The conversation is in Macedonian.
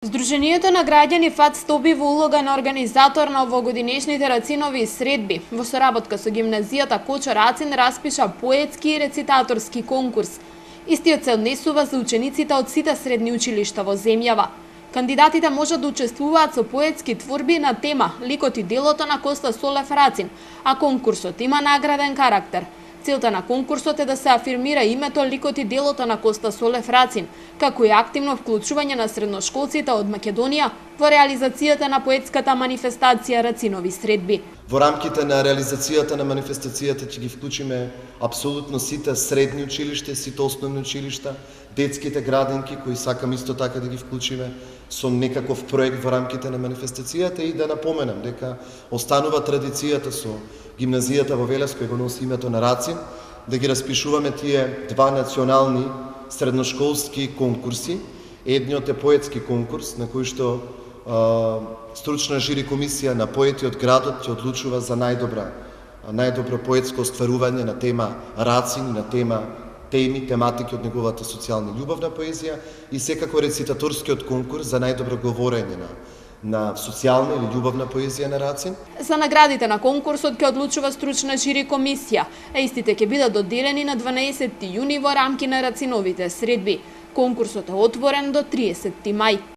Здруженијето на граѓани ФАЦ стоби во улога на организатор на овогодинешните Рацинови средби. Во соработка со гимназијата Кочо Рацин распиша поетски и рецитаторски конкурс. Истиот се однесува за учениците од сите средни училишта во земјава. Кандидатите можат да учествуваат со поетски творби на тема ликот и делото на Коста Солев Рацин, а конкурсот има награден карактер. Целта на конкурсот е да се афирмира името, ликот и делото на Коста Солев Рацин, како и активно вклучување на средношколците од Македонија во реализацијата на поетската манифестација Рацинови средби. Во рамките на реализацијата на манифестацијата ќе ги вклучиме апсолутно сите средни училишта, сите основни училишта, детските градинки кои сакам исто така да ги вклучиме со некаков проект во рамките на манифестацијата и да напоменам дека останува традицијата со гимназијата во Велес кој го носи името на Рацин, да ги распишуваме тие два национални средношколски конкурси. Едниот е поетски конкурс на кој што стручна жири комисија на поети од градот ќе одлучува за најдобро поетско остварување на тема Рацин, на тематики од неговата социјална и љубовна поезија и секако рецитаторскиот конкурс за најдобро говорење на социјална или љубовна поезија на Рацин. За наградите на конкурсот ќе одлучува стручна жири комисија, а истите ќе бидат доделени на 12 јуни во рамки на Рациновите средби. Конкурсот е отворен до 30 мај.